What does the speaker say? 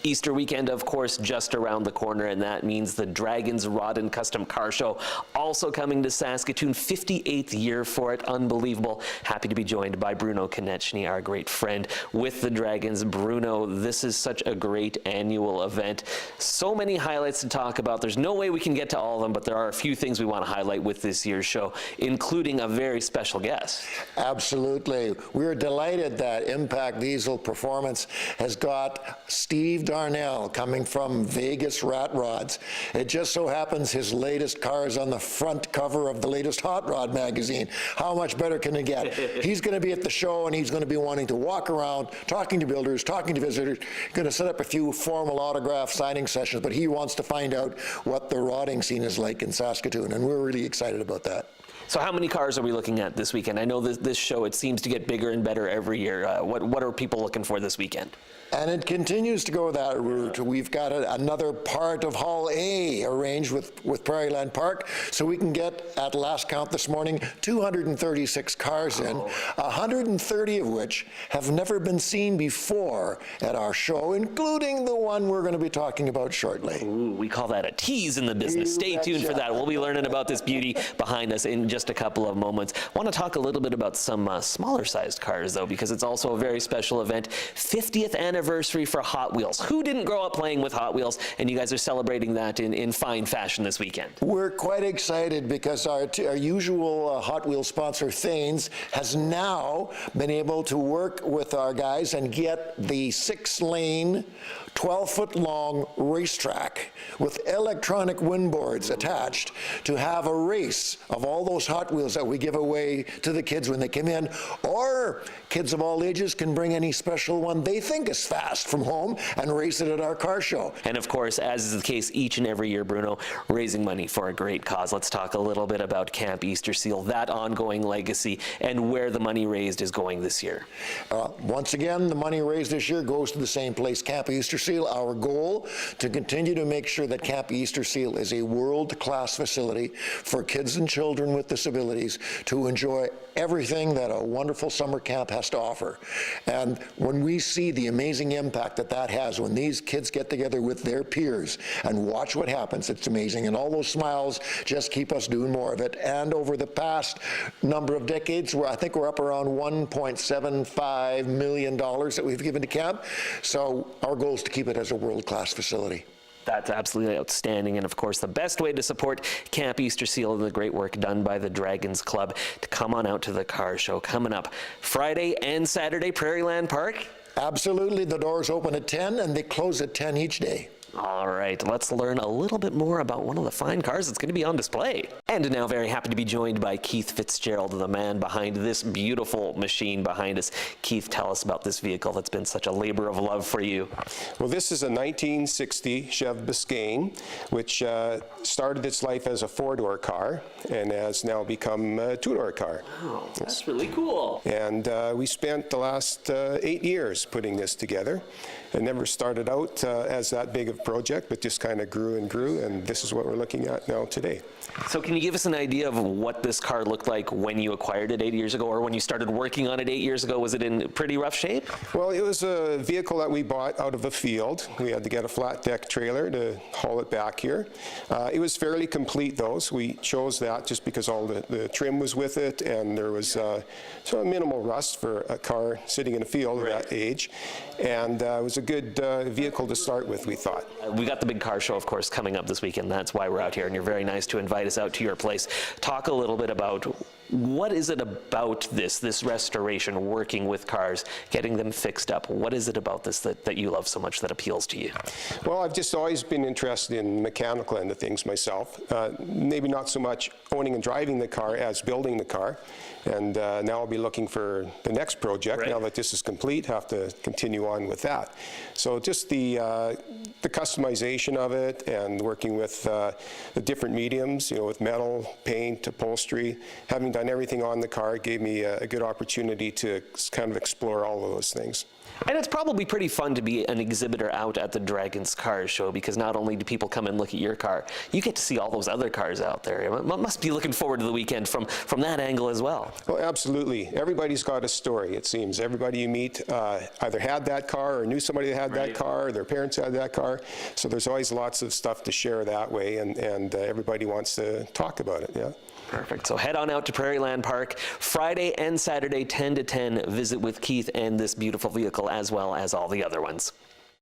Easter weekend, of course, just around the corner, and that means the Draggins Rod and Custom Car Show also coming to Saskatoon. 58th year for it. Unbelievable. Happy to be joined by Bruno Konechny, our great friend with the Dragons. Bruno, this is such a great annual event. So many highlights to talk about. There's no way we can get to all of them, but there are a few things we want to highlight with this year's show, including a very special guest. Absolutely. We're delighted that Impact Diesel Performance has got Steve Darnell coming from Vegas Rat Rods. It just so happens his latest car is on the front cover of the latest Hot Rod magazine. How much better can it get? He's going to be at the show, and he's going to be wanting to walk around, talking to builders, talking to visitors, going to set up a few formal autograph signing sessions, but he wants to find out what the rodding scene is like in Saskatoon, and we're really excited about that. So how many cars are we looking at this weekend? I know this show, it seems to get bigger and better every year. What are people looking for this weekend? And it continues to go that route. We've got another part of Hall A arranged with Prairieland Park, so we can get, at last count this morning, 236 cars in, 130 of which have never been seen before at our show, including the one we're going to be talking about shortly. Ooh, we call that a tease in the business. Stay tuned for that. We'll be learning about this beauty behind us in just a couple of moments. I want to talk a little bit about some smaller sized cars, though, because it's also a very special event. 50th anniversary for Hot Wheels. Who didn't grow up playing with Hot Wheels? And you guys are celebrating that in fine fashion this weekend. We're quite excited because our usual Hot Wheels sponsor, Thanes, has now been able to work with our guys and get the 6-lane, 12-foot-long racetrack with electronic windboards attached to have a race of all those Hot Wheels that we give away to the kids when they come in, or kids of all ages can bring any special one they think is fast from home and race it at our car show. And of course, as is the case each and every year, Bruno, raising money for a great cause. Let's talk a little bit about Camp Easter Seal, that ongoing legacy, and where the money raised is going this year. Once again, the money raised this year goes to the same place, Camp Easter Seal. Our goal to continue to make sure that Camp Easter Seal is a world-class facility for kids and children with disabilities to enjoy everything that a wonderful summer camp has to offer. And when we see the amazing impact that that has, when these kids get together with their peers and watch what happens, it's amazing. And all those smiles just keep us doing more of it. And over the past number of decades, I think we're up around $1.75 million that we've given to camp. So our goal is to keep it as a world-class facility. That's absolutely outstanding, and of course the best way to support Camp Easter Seal and the great work done by the Dragons Club, to come on out to the car show coming up Friday and Saturday, Prairieland Park. Absolutely. The doors open at 10 and they close at 10 each day. All right, let's learn a little bit more about one of the fine cars that's going to be on display. And now very happy to be joined by Keith Fitzgerald, the man behind this beautiful machine behind us. Keith, tell us about this vehicle that's been such a labor of love for you. Well, this is a 1960 Chev Biscayne, which started its life as a 4-door car and has now become a 2-door car. Wow, that's really cool. And we spent the last 8 years putting this together. It never started out as that big of a project, but just kind of grew, and this is what we're looking at now today. So can you give us an idea of what this car looked like when you acquired it 8 years ago, or when you started working on it 8 years ago? Was it in pretty rough shape? Well, it was a vehicle that we bought out of a field. We had to get a flat deck trailer to haul it back here. It was fairly complete though, so we chose that just because all the trim was with it, and there was sort of minimal rust for a car sitting in a field at that age. And it was a good vehicle to start with, we thought. We got the big car show, of course, coming up this weekend. That's why we're out here, and you're very nice to invite us out to your place. Talk a little bit about what is it about this restoration, working with cars, getting them fixed up. What is it about this that you love so much that appeals to you? Well, I've just always been interested in mechanical end of things myself. Maybe not so much owning and driving the car as building the car. And now I'll be looking for the next project. Right. Now that this is complete, have to continue on with that. So just the customization of it and working with the different mediums, with metal, paint, upholstery, having done everything on the car gave me a good opportunity to kind of explore all of those things. And it's probably pretty fun to be an exhibitor out at the Draggins Car Show, because not only do people come and look at your car, you get to see all those other cars out there. You must be looking forward to the weekend from that angle as well. Well, absolutely. Everybody's got a story, it seems. Everybody you meet either had that car or knew somebody that had that car, or their parents had that car. So there's always lots of stuff to share that way, and everybody wants to talk about it, yeah. Perfect. So head on out to Prairieland Park Friday and Saturday, 10 to 10. Visit with Keith and this beautiful vehicle, as well as all the other ones.